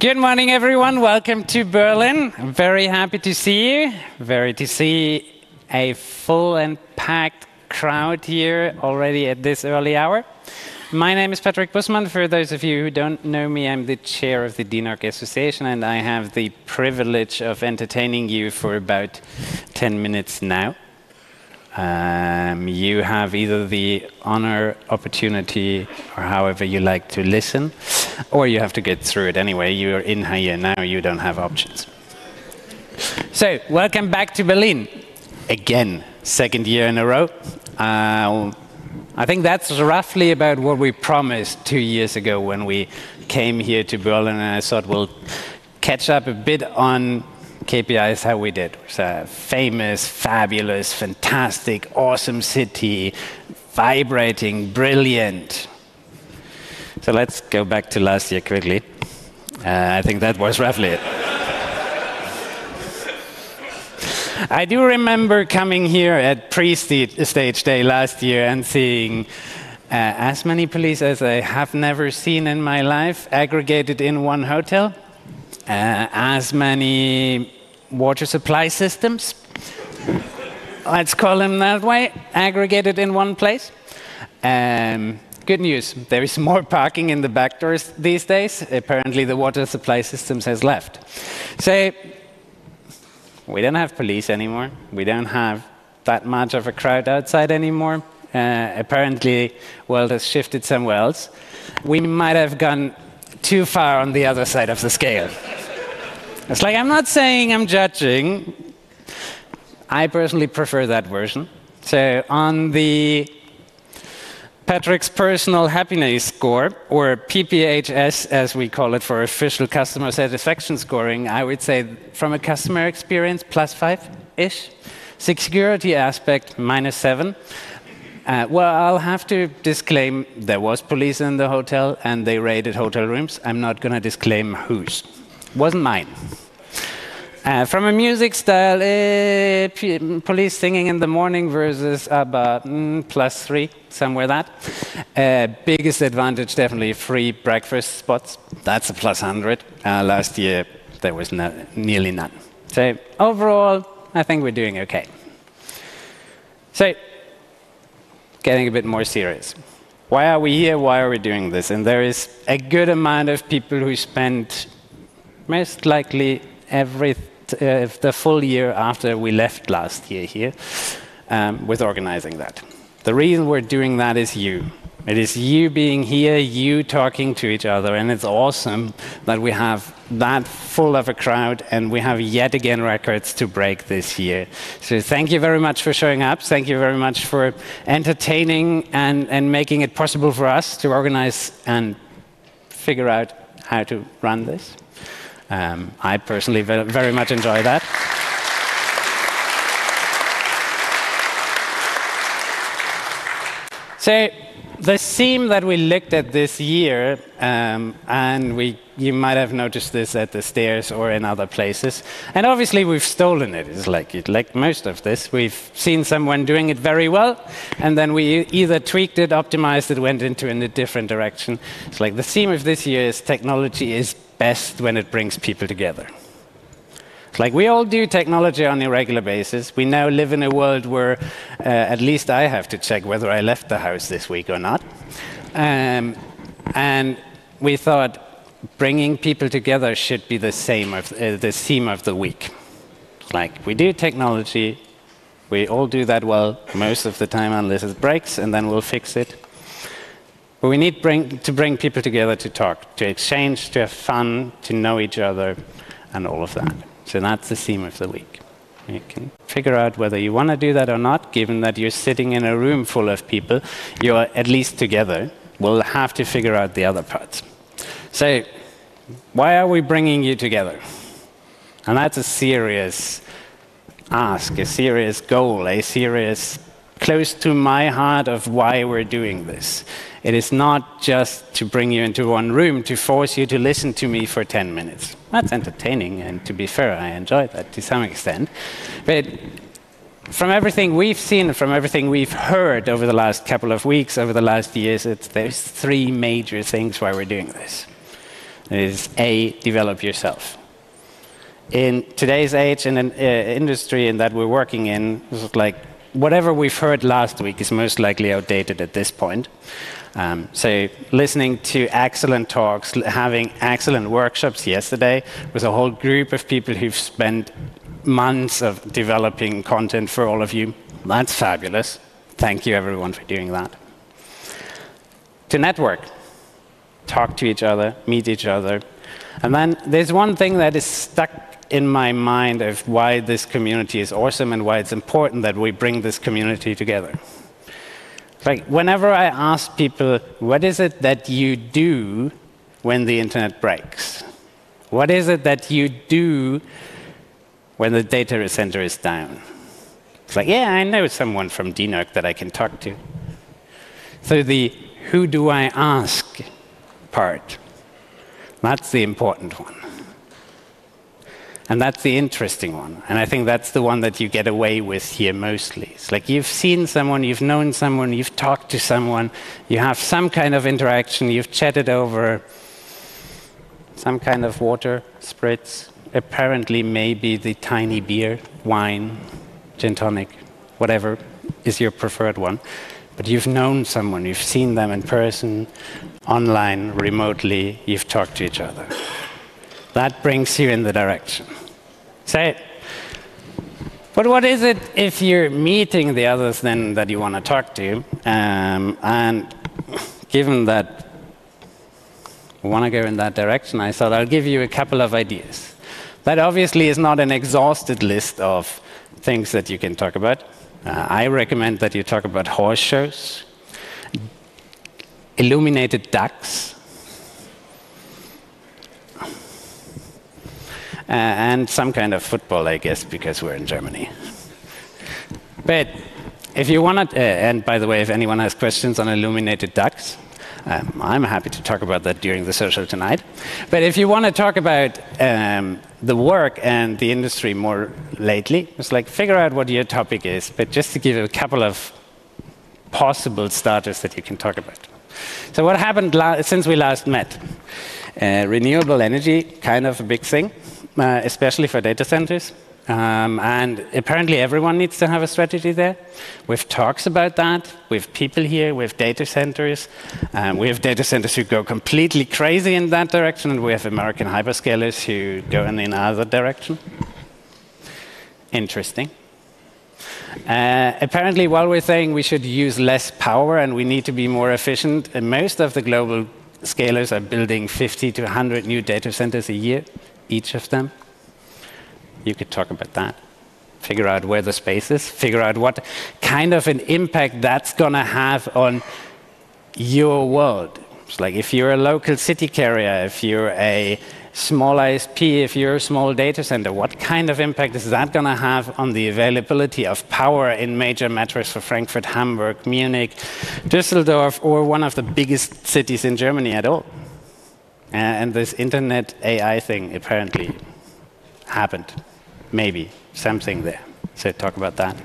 Good morning, everyone. Welcome to Berlin. I'm very happy to see you. Very to see a full and packed crowd here already at this early hour. My name is Bussmann. For those of you who don't know me, I'm the chair of the DENOG Association, and I have the privilege of entertaining you for about 10 minutes now. You have either the honor, opportunity, or however you like to listen, or you have to get through it anyway. You're in here now, you don't have options. So, welcome back to Berlin. Again, second year in a row. I think that's roughly about what we promised 2 years ago when we came here to Berlin, and I thought we'll catch up a bit on KPIs, how we did. It's a famous, fabulous, fantastic, awesome city, vibrating, brilliant. So let's go back to last year quickly. I think that was roughly it. I do remember coming here at pre-stage day last year and seeing as many police as I have never seen in my life aggregated in one hotel. As many water supply systems, let's call them that way, aggregated in one place. Good news, there is more parking in the back doors these days. Apparently the water supply systems has left. So we don't have police anymore. We don't have that much of a crowd outside anymore. Apparently the world has shifted somewhere else. We might have gone too far on the other side of the scale. It's like, I'm not saying I'm judging. I personally prefer that version. So on the Patrick's personal happiness score, or PPHS as we call it for official customer satisfaction scoring, I would say from a customer experience, +5-ish. Security aspect, -7. Well, I'll have to disclaim there was police in the hotel and they raided hotel rooms. I'm not going to disclaim whose. Wasn't mine. From a music style, police singing in the morning versus ABBA, +3, somewhere that. Biggest advantage, definitely free breakfast spots. That's a +100. Last year, there was nearly none. So overall, I think we're doing okay. So, getting a bit more serious. Why are we here? Why are we doing this? And there is a good amount of people who spend most likely the full year after we left last year here with organizing that. The reason we're doing that is you. It is you being here, you talking to each other, and it's awesome that we have that full of a crowd, and we have yet again records to break this year. So thank you very much for showing up. Thank you very much for entertaining and making it possible for us to organize and figure out how to run this. I personally very much enjoy that. So the theme that we looked at this year, and you might have noticed this at the stairs or in other places, and obviously we've stolen it. It's like most of this. We've seen someone doing it very well, and then we either tweaked it, optimized it, went into a different direction. It's like the theme of this year is technology is best when it brings people together. It's like we all do technology on a regular basis. We now live in a world where at least I have to check whether I left the house this week or not. And we thought bringing people together should be the theme of the week. It's like we do technology, we all do that well most of the time unless it breaks, and then we'll fix it. But we need to bring people together to talk, to exchange, to have fun, to know each other, and all of that. So that's the theme of the week. You can figure out whether you want to do that or not, given that you're sitting in a room full of people, you're at least together. We'll have to figure out the other parts. So why are we bringing you together? And that's a serious ask, a serious goal, a serious close to my heart of why we're doing this. It is not just to bring you into one room to force you to listen to me for 10 minutes. That's entertaining, and to be fair, I enjoy that to some extent. But from everything we've seen, from everything we've heard over the last couple of weeks, over the last years, there's 3 major things why we're doing this. is A, develop yourself. In today's age and industry in that we're working in, it's like whatever we've heard last week is most likely outdated at this point. So listening to excellent talks, having excellent workshops yesterday with a whole group of people who've spent months of developing content for all of you. That's fabulous. Thank you, everyone, for doing that. To network, talk to each other, meet each other. And then there's one thing that is stuck in my mind of why this community is awesome and why it's important that we bring this community together. Like, whenever I ask people, what is it that you do when the internet breaks? What is it that you do when the data center is down? It's like, yeah, I know someone from DENOG that I can talk to. So the who do I ask part, that's the important one. And that's the interesting one. And I think that's the one that you get away with here mostly. It's like you've seen someone, you've known someone, you've talked to someone, you have some kind of interaction, you've chatted over some kind of water, spritz, apparently maybe the tiny beer, wine, gin tonic, whatever is your preferred one. But you've known someone, you've seen them in person, online, remotely, you've talked to each other. That brings you in the direction. Say it. But what is it if you're meeting the others then that you want to talk to? And given that we want to go in that direction, I thought I'll give you a couple of ideas. That obviously is not an exhausted list of things that you can talk about. I recommend that you talk about horse shows, illuminated ducks, and some kind of football, I guess, because we're in Germany. But if you want to, and by the way, if anyone has questions on illuminated ducks, I'm happy to talk about that during the social tonight. But if you want to talk about the work and the industry more lately, it's like figure out what your topic is, but just to give you a couple of possible starters that you can talk about. So what happened since we last met? Renewable energy, kind of a big thing. Especially for data centers. And apparently everyone needs to have a strategy there. We have talks about that. We have people here. We have data centers. We have data centers who go completely crazy in that direction. And we have American hyperscalers who go in another direction. Interesting. Apparently, while we're saying we should use less power and we need to be more efficient, most of the global scalers are building 50 to 100 new data centers a year. Each of them. You could talk about that. Figure out where the space is. Figure out what kind of an impact that's going to have on your world. It's like if you're a local city carrier, if you're a small ISP, if you're a small data center, what kind of impact is that going to have on the availability of power in major metros for Frankfurt, Hamburg, Munich, Düsseldorf, or one of the biggest cities in Germany at all? And this internet AI thing apparently happened. Maybe something there. So talk about that.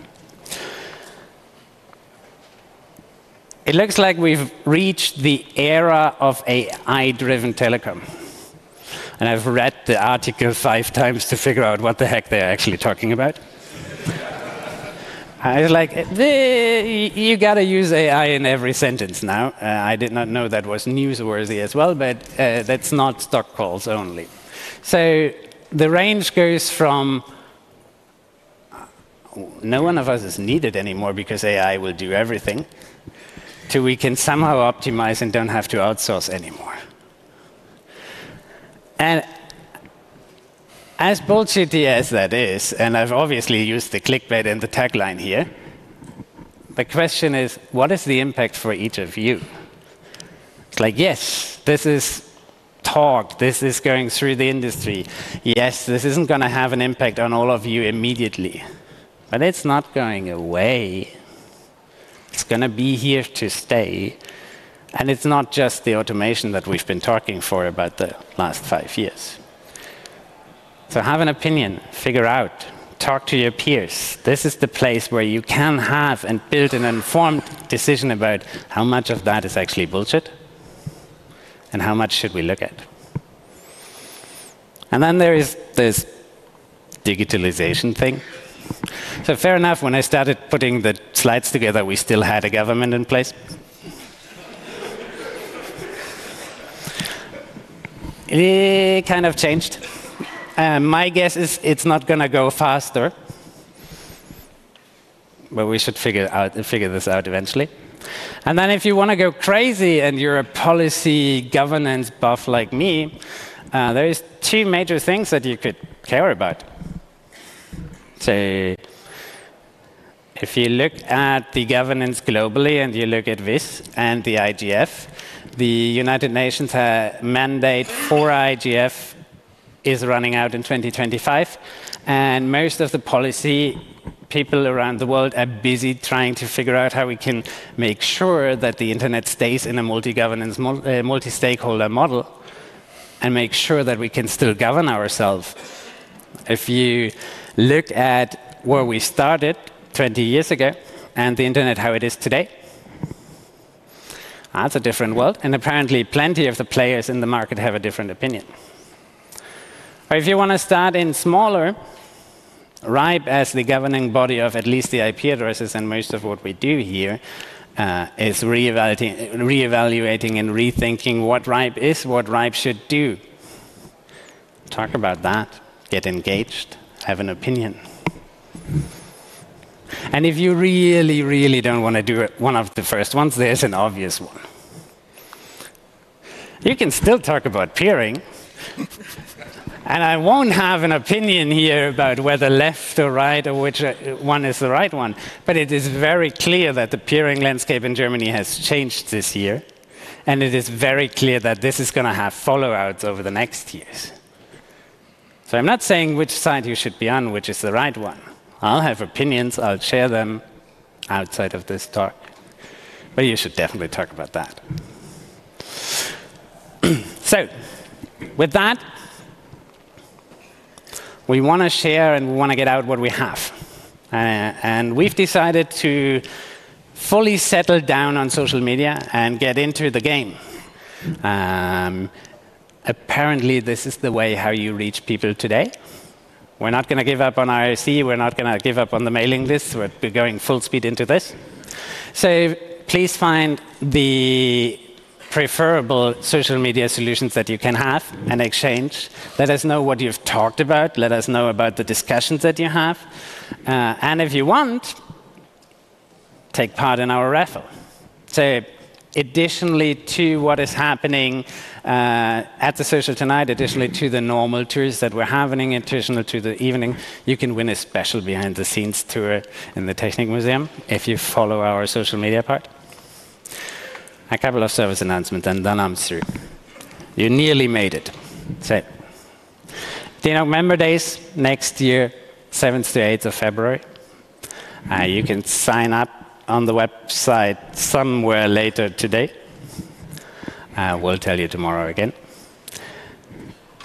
It looks like we've reached the era of AI-driven telecom. And I've read the article 5 times to figure out what the heck they're actually talking about. I was like, you got to use AI in every sentence now. I did not know that was newsworthy as well, but that's not stock calls only. So the range goes from no one of us is needed anymore because AI will do everything, to we can somehow optimize and don't have to outsource anymore. And as bullshitty as that is, and I've obviously used the clickbait and the tagline here, the question is, what is the impact for each of you? It's like, yes, this is talk, this is going through the industry. Yes, this isn't going to have an impact on all of you immediately, but it's not going away. It's going to be here to stay. And it's not just the automation that we've been talking for about the last 5 years. So have an opinion, figure out, talk to your peers. This is the place where you can have and build an informed decision about how much of that is actually bullshit and how much should we look at. And then there is this digitalization thing. So fair enough, when I started putting the slides together, we still had a government in place. It kind of changed. My guess is it's not going to go faster, but we should figure this out eventually. And then if you want to go crazy and you're a policy governance buff like me, there's two major things that you could care about. So if you look at the governance globally and you look at this and the IGF, the United Nations mandate for IGF is running out in 2025, and most of the policy people around the world are busy trying to figure out how we can make sure that the internet stays in a multi-governance, multi-stakeholder model, and make sure that we can still govern ourselves. If you look at where we started 20 years ago and the internet how it is today, that's a different world, and apparently plenty of the players in the market have a different opinion. Or if you want to start in smaller, RIPE as the governing body of at least the IP addresses and most of what we do here is reevaluating and rethinking what RIPE is, what RIPE should do. Talk about that, get engaged, have an opinion. And if you really, really don't want to do it, one of the first ones, there's an obvious one. You can still talk about peering. And I won't have an opinion here about whether left or right or which one is the right one. But it is very clear that the peering landscape in Germany has changed this year. And it is very clear that this is going to have follow-outs over the next years. So I'm not saying which side you should be on, which is the right one. I'll have opinions, I'll share them outside of this talk. But you should definitely talk about that. So, with that, we want to share and we want to get out what we have. And we've decided to fully settle down on social media and get into the game. Apparently, this is the way how you reach people today. We're not going to give up on IRC. We're not going to give up on the mailing list. We're going full speed into this. So please find the preferable social media solutions that you can have and exchange. Let us know what you've talked about. Let us know about the discussions that you have. And if you want, take part in our raffle. So additionally to what is happening at the Social tonight, additionally to the normal tours that we're having, additional to the evening, you can win a special behind-the-scenes tour in the Technik Museum if you follow our social media part. A couple of service announcements, and then I'm through. You nearly made it. So, DENOG Member Days next year, 7th to 8th of February. You can sign up on the website somewhere later today. We'll tell you tomorrow again.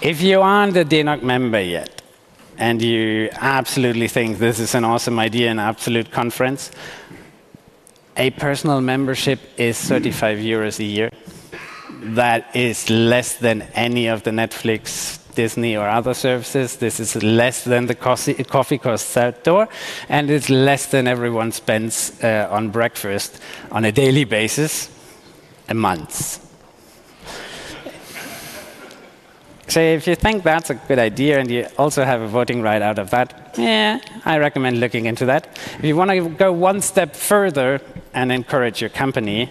If you aren't a DENOG member yet, and you absolutely think this is an awesome idea, an absolute conference, a personal membership is 35 euros a year. That is less than any of the Netflix, Disney, or other services. This is less than the coffee costs outdoor, and it's less than everyone spends on breakfast on a daily basis a month. So if you think that's a good idea and you also have a voting right out of that, yeah, I recommend looking into that. If you want to go one step further and encourage your company,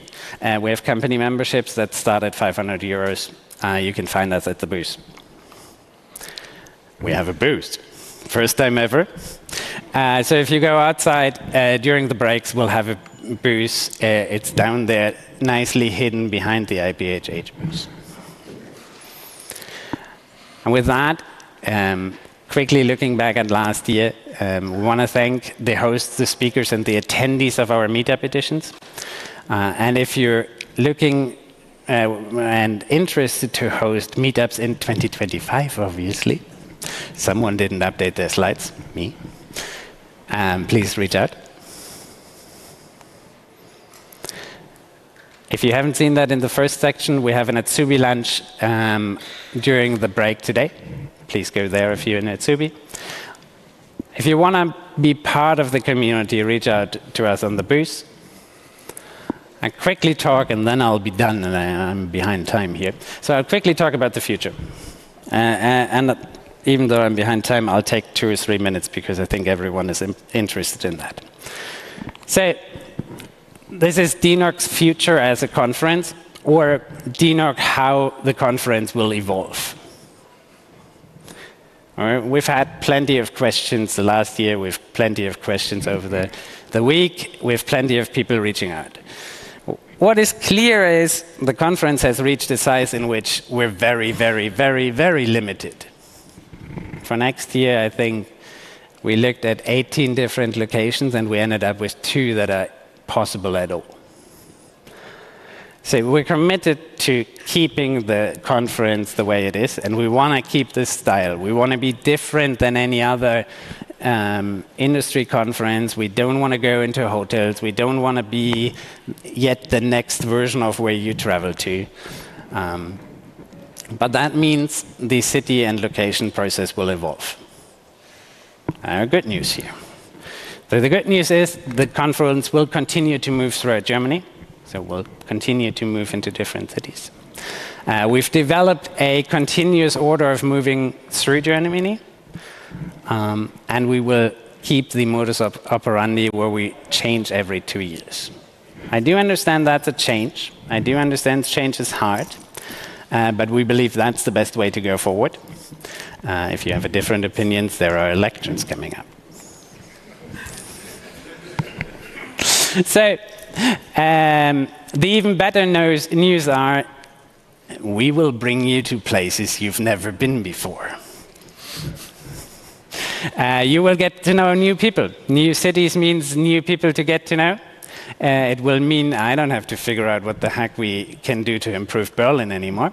we have company memberships that start at 500 euros. You can find us at the booth. We have a booth. First time ever. So if you go outside during the breaks, we'll have a booth. It's down there, nicely hidden behind the IPHH booth. And with that, quickly looking back at last year, we want to thank the hosts, the speakers, and the attendees of our meetup editions. And if you're looking and interested to host meetups in 2025, obviously, someone didn't update their slides, me, please reach out. If you haven't seen that in the first section, we have an Atsubi lunch during the break today. Please go there if you're in Atsubi. If you want to be part of the community, reach out to us on the booth. I'll quickly talk, and then I'll be done, and I'm behind time here. So I'll quickly talk about the future. And even though I'm behind time, I'll take 2 or 3 minutes, because I think everyone is interested in that. So this is DENOG's future as a conference, or DENOG how the conference will evolve. We've had plenty of questions the last year. We've plenty of questions over the week. We have plenty of people reaching out. What is clear is the conference has reached a size in which we're very, very, very, very limited. For next year, I think we looked at 18 different locations, and we ended up with 2 that are possible at all. So we're committed to keeping the conference the way it is, and we want to keep this style. We want to be different than any other industry conference. We don't want to go into hotels. We don't want to be yet the next version of where you travel to. But that means the city and location process will evolve. Good news here. So the good news is the conference will continue to move throughout Germany. So we'll continue to move into different cities. We've developed a continuous order of moving through Germany. And we will keep the modus operandi where we change every 2 years. I do understand that's a change. I do understand change is hard. But we believe that's the best way to go forward. If you have a different opinions, there are elections coming up. So the even better news are we will bring you to places you've never been before. You will get to know new people. New cities means new people to get to know. It will mean I don't have to figure out what the heck we can do to improve Berlin anymore.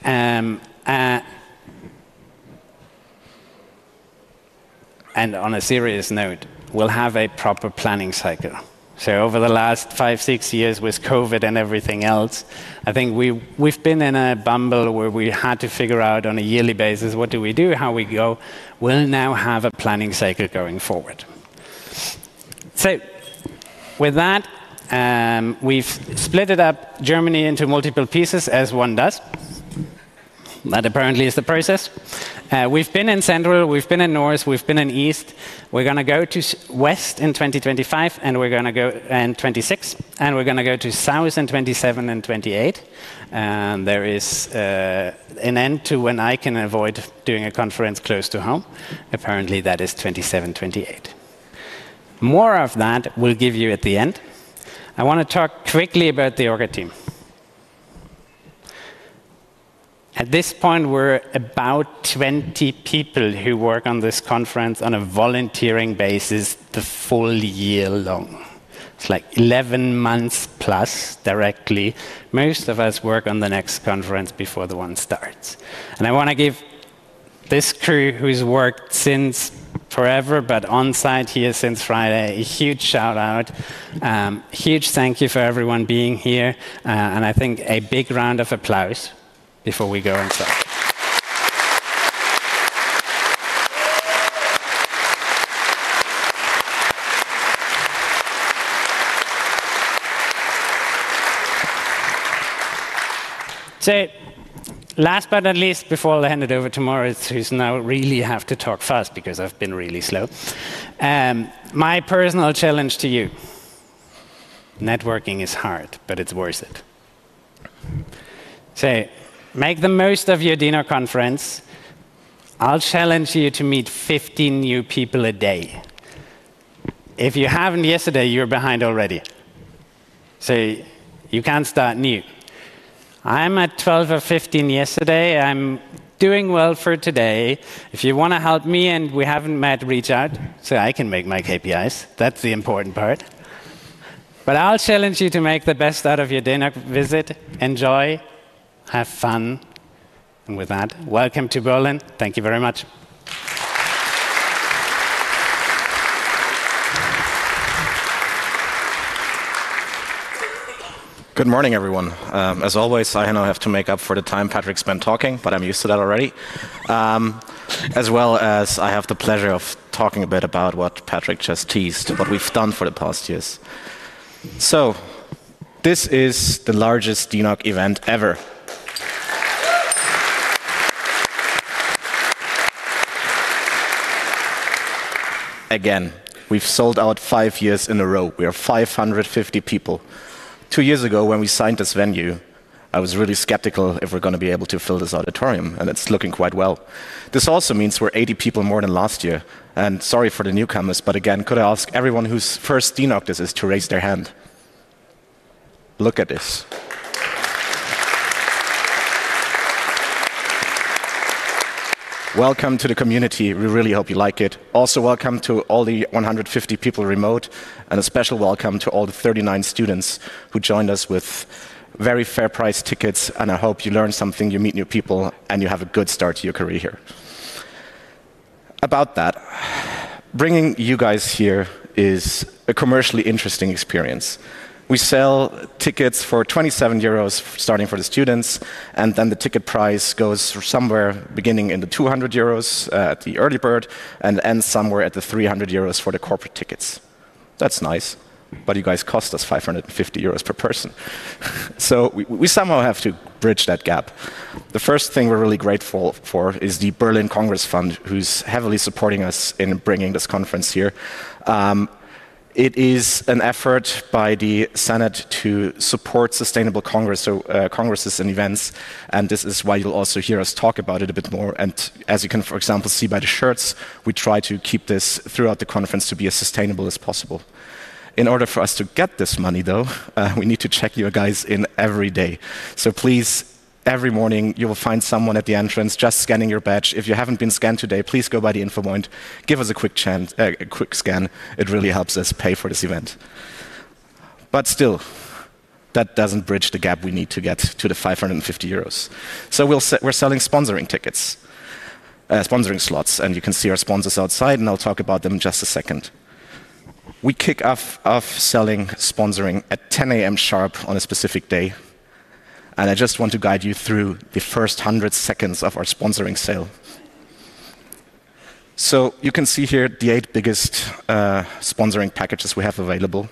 And on a serious note, we'll have a proper planning cycle. So over the last 5, 6 years with COVID and everything else, I think we've been in a bumble where we had to figure out on a yearly basis, what do we do, how we go. We'll now have a planning cycle going forward. So with that, we've split it up Germany into multiple pieces, as one does. That apparently is the process. We've been in Central, we've been in North, we've been in East. We're going to go to West in 2025, and we're going to go in 26, and we're going to go to South in 27 and 28. And there is an end to when I can avoid doing a conference close to home. Apparently that is 27, 28. More of that we'll give you at the end. I want to talk quickly about the Orga team. At this point, we're about 20 people who work on this conference on a volunteering basis the full year long. It's like 11 months plus directly. Most of us work on the next conference before the one starts. And I want to give this crew, who's worked since forever, but on site here since Friday, a huge shout out. Huge thank you for everyone being here. And I think a big round of applause before we go and start. So, last but not least, before I hand it over to Moritz, who's now really have to talk fast because I've been really slow. My personal challenge to you: networking is hard, but it's worth it. So, make the most of your DENOG conference. I'll challenge you to meet 15 new people a day. If you haven't yesterday, you're behind already. So you can't start new. I'm at 12 or 15 yesterday. I'm doing well for today. If you want to help me and we haven't met, reach out so I can make my KPIs. That's the important part. But I'll challenge you to make the best out of your DENOG visit. Enjoy. Have fun. And with that, welcome to Berlin. Thank you very much. Good morning, everyone. As always, I now have to make up for the time Patrick spent talking, but I'm used to that already. As well as I have the pleasure of talking a bit about what Patrick just teased, what we've done for the past years. So, this is the largest DENOG event ever. Again, we've sold out 5 years in a row. We are 550 people. 2 years ago, when we signed this venue, I was really skeptical if we're going to be able to fill this auditorium, and it's looking quite well. This also means we're 80 people more than last year. And sorry for the newcomers, but again, could I ask everyone whose first DENOG this is to raise their hand? Look at this. Welcome to the community. We really hope you like it. Also, welcome to all the 150 people remote, and a special welcome to all the 39 students who joined us with very fair price tickets, and I hope you learn something, you meet new people, and you have a good start to your career here. About that, bringing you guys here is a commercially interesting experience. We sell tickets for 27 euros starting for the students, and then the ticket price goes somewhere beginning in the 200 euros at the early bird and ends somewhere at the 300 euros for the corporate tickets. That's nice, but you guys cost us 550 euros per person. So we somehow have to bridge that gap. The first thing we're really grateful for is the Berlin Congress Fund, who's heavily supporting us in bringing this conference here. It is an effort by the Senate to support sustainable congresses and events, and this is why you'll also hear us talk about it a bit more. And as you can, for example, see by the shirts, we try to keep this throughout the conference to be as sustainable as possible. In order for us to get this money, though, we need to check you guys in every day. So please, every morning, you will find someone at the entrance just scanning your badge. If you haven't been scanned today, please go by the info point, give us a quick scan. It really helps us pay for this event. But still, that doesn't bridge the gap we need to get to the 550 euros. So we're selling sponsoring tickets, sponsoring slots, and you can see our sponsors outside, and I'll talk about them in just a second. We kick off selling sponsoring at 10 a.m. sharp on a specific day. And I just want to guide you through the first 100 seconds of our sponsoring sale. So you can see here the 8 biggest sponsoring packages we have available.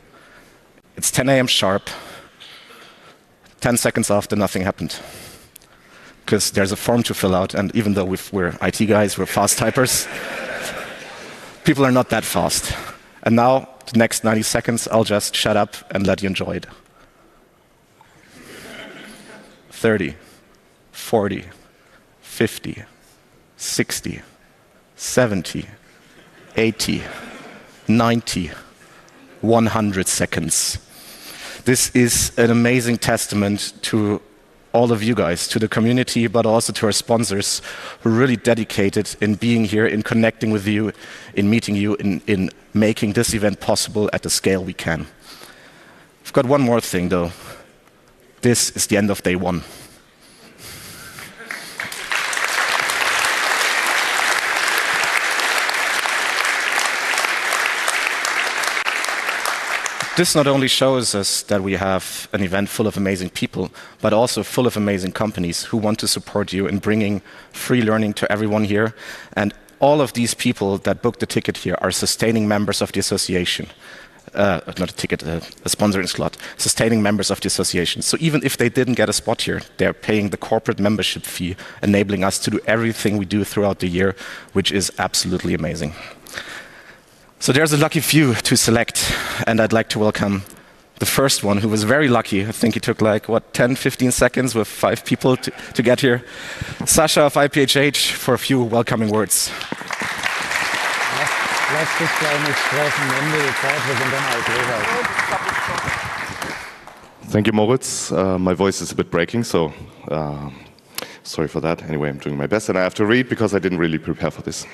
It's 10 a.m. sharp. 10 seconds after, nothing happened. Because there's a form to fill out, and even though we're IT guys, we're fast typers, people are not that fast. And now, the next 90 seconds, I'll just shut up and let you enjoy it. 30, 40, 50, 60, 70, 80, 90, 100 seconds. This is an amazing testament to all of you guys, to the community, but also to our sponsors who are really dedicated in being here, in connecting with you, in meeting you, in making this event possible at the scale we can. I've got one more thing, though. This is the end of day 1. This not only shows us that we have an event full of amazing people, but also full of amazing companies who want to support you in bringing free learning to everyone here. And all of these people that booked a ticket here are sustaining members of the association. Not a ticket, a sponsoring slot, sustaining members of the association. So even if they didn't get a spot here, they're paying the corporate membership fee, enabling us to do everything we do throughout the year, which is absolutely amazing. So there's a lucky few to select, and I'd like to welcome the first one, who was very lucky. I think he took like, 10, 15 seconds with 5 people to get here. Sasha of IPHH for a few welcoming words. Thank you, Moritz. My voice is a bit breaking, so sorry for that. Anyway, I'm doing my best, and I have to read because I didn't really prepare for this.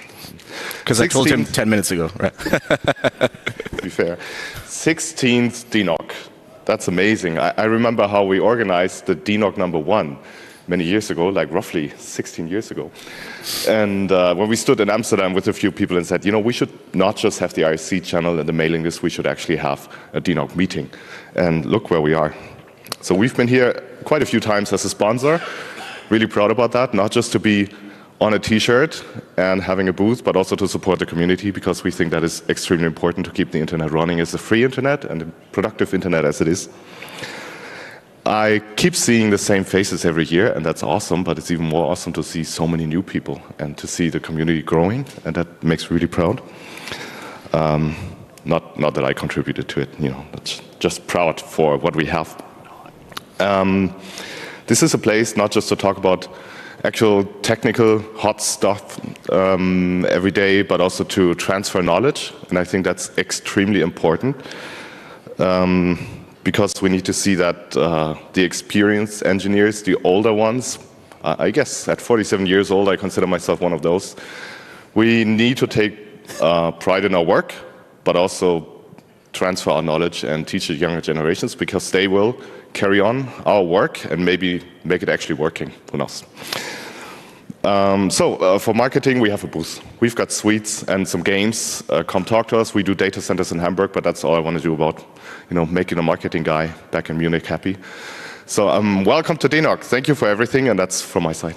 Because I told him 10 minutes ago, right? To be fair. 16th DENOG. That's amazing. I remember how we organized the DENOG #1 many years ago, like roughly 16 years ago. And when we stood in Amsterdam with a few people and said, you know, we should not just have the IRC channel and the mailing list, we should actually have a DENOG meeting. And look where we are. So we've been here quite a few times as a sponsor. Really proud about that, not just to be on a t-shirt and having a booth, but also to support the community, because we think that is extremely important to keep the internet running as a free internet and a productive internet as it is. I keep seeing the same faces every year, and that's awesome, but it's even more awesome to see so many new people and to see the community growing, and that makes me really proud. Not that I contributed to it, that's just proud for what we have. This is a place not just to talk about actual technical hot stuff every day, but also to transfer knowledge, and I think that's extremely important. Because we need to see that the experienced engineers, the older ones, I guess at 47 years old, I consider myself one of those, we need to take pride in our work, but also transfer our knowledge and teach the younger generations, because they will carry on our work and maybe make it actually working. Who knows? For marketing, we have a booth. We've got suites and some games. Come talk to us. We do data centers in Hamburg, but that's all I want to do about, making a marketing guy back in Munich happy. So welcome to DENOG. Thank you for everything, and that's from my side.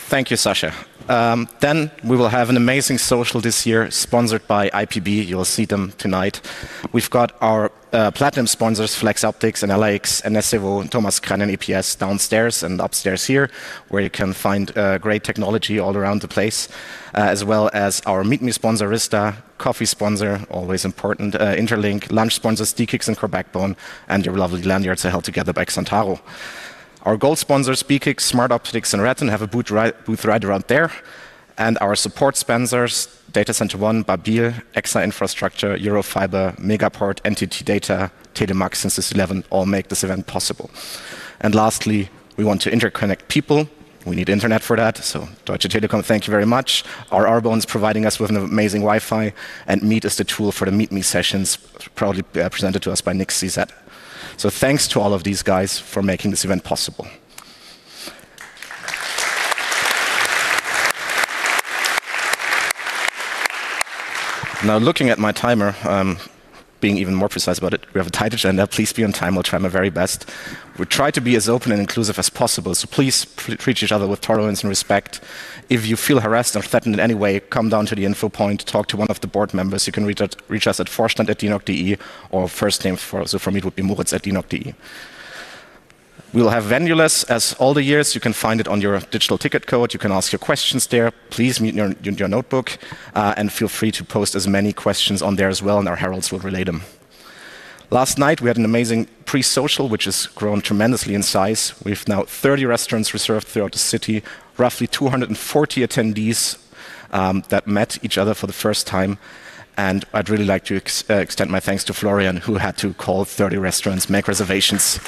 Thank you, Sasha. Then we will have an amazing social this year, sponsored by IPB. You'll see them tonight. We've got our platinum sponsors, Flex Optics and LAX, and Nesevo, Thomas Kran and EPS downstairs and upstairs here, where you can find great technology all around the place, as well as our Meet Me sponsor, Rista, coffee sponsor, always important, Interlink, lunch sponsors, DKIX and Core Backbone, and your lovely lanyards are held together by Xantaro. Our gold sponsors, BKIX, Smart Optics, and Ratten, have a booth right around there. And our support sponsors, Data Center One, Babil, EXA Infrastructure, Eurofiber, Megaport, NTT Data, Telemax, and Sys11 all make this event possible. And lastly, we want to interconnect people. We need internet for that, so Deutsche Telekom, thank you very much. Our Arbone is providing us with an amazing Wi-Fi, and Meet is the tool for the Meet Me sessions, proudly presented to us by Nick CZ. So thanks to all of these guys for making this event possible. Now, looking at my timer, being even more precise about it, we have a tight agenda. Please be on time. We'll try my very best. We try to be as open and inclusive as possible, so please treat each other with tolerance and respect. If you feel harassed or threatened in any way, come down to the info point, talk to one of the board members. You can reach us at vorstand@denog.de, or first name for me it would be Moritz at denog.de. We'll have Venuless as all the years. You can find it on your digital ticket code. You can ask your questions there. Please mute your notebook, and feel free to post as many questions on there as well, and our heralds will relay them. Last night, we had an amazing pre-social, which has grown tremendously in size. We've now 30 restaurants reserved throughout the city, roughly 240 attendees that met each other for the first time. And I'd really like to extend my thanks to Florian, who had to call 30 restaurants, make reservations.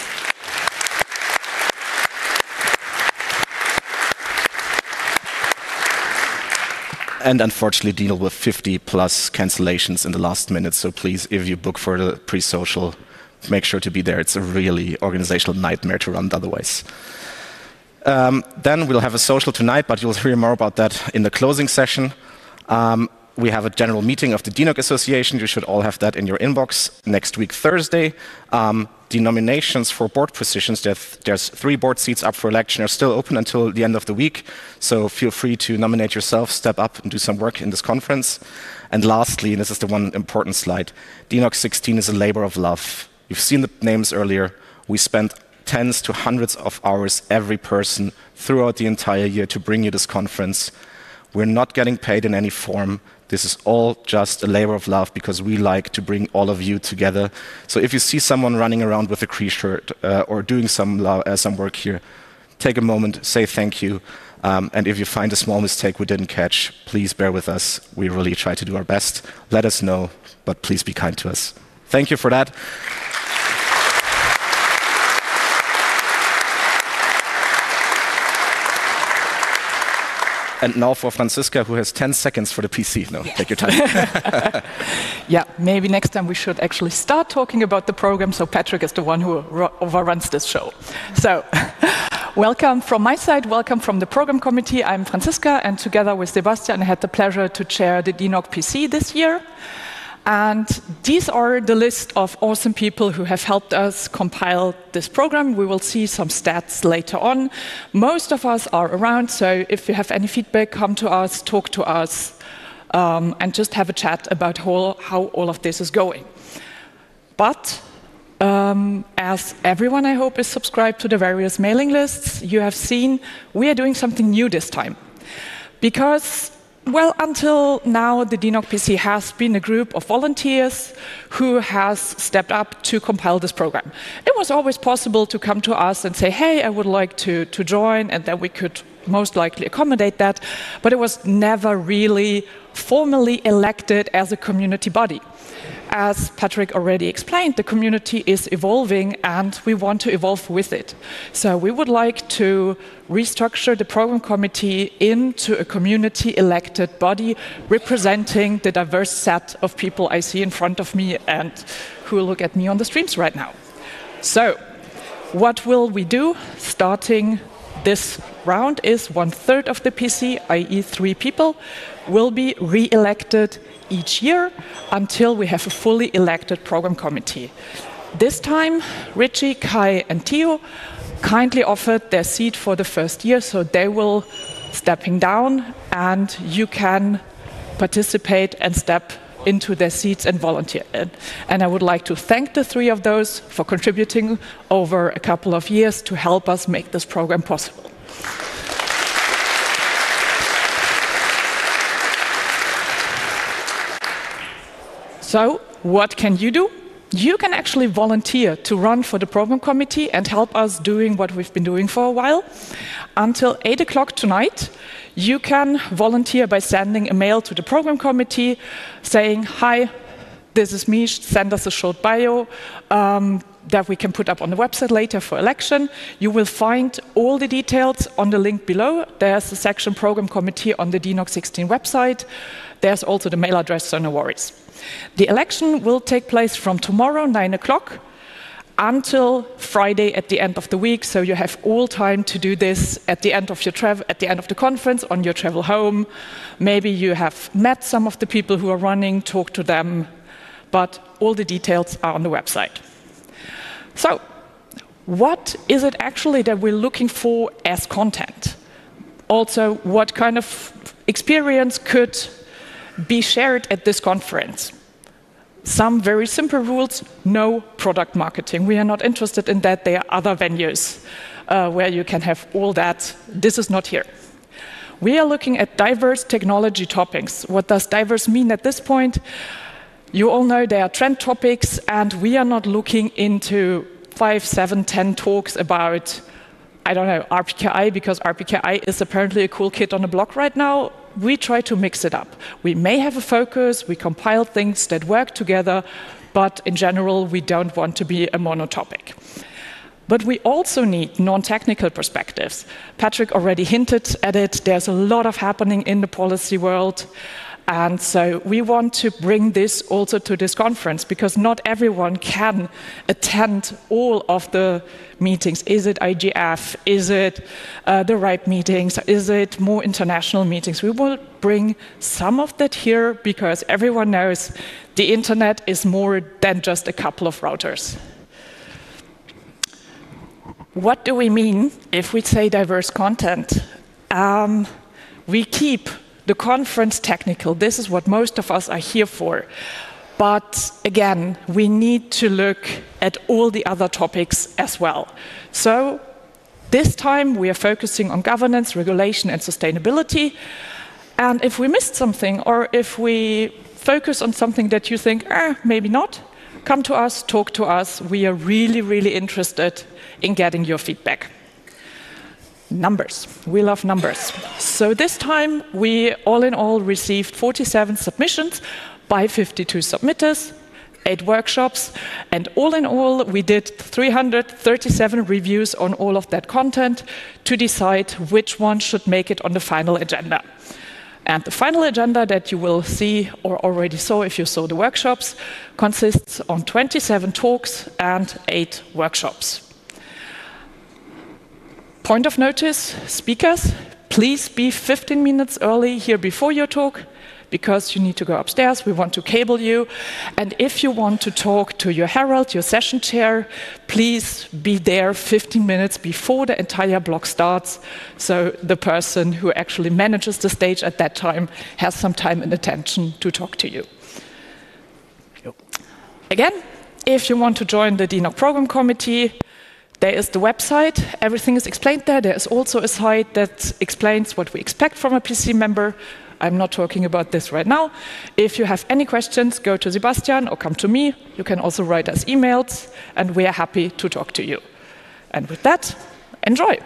And unfortunately deal with 50+ cancellations in the last minute. So please, if you book for the pre-social, make sure to be there. It's a really organizational nightmare to run otherwise. Then we'll have a social tonight, but you'll hear more about that in the closing session. We have a general meeting of the DENOG Association. You should all have that in your inbox next week, Thursday. The nominations for board positions, there's 3 board seats up for election, are still open until the end of the week. So feel free to nominate yourself, step up, and do some work in this conference. And lastly, and this is the one important slide, DENOG16 is a labor of love. You've seen the names earlier. We spent tens to hundreds of hours, every person, throughout the entire year to bring you this conference. We're not getting paid in any form. This is all just a labor of love because we like to bring all of you together. So if you see someone running around with a Cree shirt or doing some work here, take a moment, say thank you. And if you find a small mistake we didn't catch, please bear with us. We really try to do our best. Let us know, but please be kind to us. Thank you for that. And now for Franziska, who has 10 seconds for the PC. No, take your time. Yeah, maybe next time we should actually start talking about the program, so Patrick is the one who overruns this show. So, Welcome from my side, welcome from the program committee. I'm Franziska, and together with Sebastian, I had the pleasure to chair the DENOG PC this year. And these are the list of awesome people who have helped us compile this program. We will see some stats later on. Most of us are around, so if you have any feedback, come to us, talk to us, and just have a chat about how all of this is going. But as everyone, I hope, is subscribed to the various mailing lists, you have seen we are doing something new this time. Because, well, until now, the DENOG PC has been a group of volunteers who has stepped up to compile this program. It was always possible to come to us and say, hey, I would like to join, and then we could most likely accommodate that, but it was never really formally elected as a community body. As Patrick already explained, the community is evolving and we want to evolve with it. So we would like to restructure the program committee into a community elected body representing the diverse set of people I see in front of me and who look at me on the streams right now. So what will we do starting this round is 1/3 of the PC, i.e. 3 people, will be re-elected each year until we have a fully elected program committee. This time, Richie, Kai, and Theo kindly offered their seat for the first year, so they will stepping down, and you can participate and step into their seats and volunteer. And I would like to thank the 3 of those for contributing over a couple of years to help us make this program possible. So, what can you do? You can actually volunteer to run for the program committee and help us doing what we've been doing for a while. Until 8 o'clock tonight, you can volunteer by sending a mail to the program committee saying, hi, this is me, send us a short bio that we can put up on the website later for election. You will find all the details on the link below. There's a section program committee on the DENOG16 website. There's also the mail address, so no worries. The election will take place from tomorrow, 9 o'clock, until Friday at the end of the week. So you have all time to do this at the end of your travel, at the end of the conference, on your travel home. Maybe you have met some of the people who are running, talk to them, but all the details are on the website. So, what is it actually that we're looking for as content? Also, what kind of experience could be shared at this conference? Some very simple rules: no product marketing. We are not interested in that. There are other venues where you can have all that. This is not here. We are looking at diverse technology topics. What does diverse mean at this point? You all know there are trend topics, and we are not looking into 5, 7, 10 talks about, I don't know, RPKI, because RPKI is apparently a cool kid on the block right now. We try to mix it up. We may have a focus, we compile things that work together, but in general, we don't want to be a monotopic. But we also need non-technical perspectives. Patrick already hinted at it. There's a lot of happening in the policy world. And so we want to bring this also to this conference, because not everyone can attend all of the meetings. Is it IGF? Is it the RIPE meetings? Is it more international meetings? We will bring some of that here, because everyone knows the internet is more than just a couple of routers. What do we mean if we say diverse content? We keep the conference technical. This is what most of us are here for. But again, we need to look at all the other topics as well. So this time we are focusing on governance, regulation, and sustainability. And if we missed something, or if we focus on something that you think, maybe not, come to us, talk to us. We are really, really interested in getting your feedback. Numbers. We love numbers. So this time we all in all received 47 submissions by 52 submitters, 8 workshops, and all in all we did 337 reviews on all of that content to decide which one should make it on the final agenda. And the final agenda that you will see, or already saw if you saw the workshops, consists on 27 talks and 8 workshops. Point of notice, speakers, please be 15 minutes early here before your talk, because you need to go upstairs, we want to cable you. And if you want to talk to your herald, your session chair, please be there 15 minutes before the entire block starts, so the person who actually manages the stage at that time has some time and attention to talk to you. Again, if you want to join the DENOG Program Committee, there is the website, everything is explained there. There is also a site that explains what we expect from a PC member. I'm not talking about this right now. If you have any questions, go to Sebastian or come to me. You can also write us emails, and we are happy to talk to you. And with that, enjoy!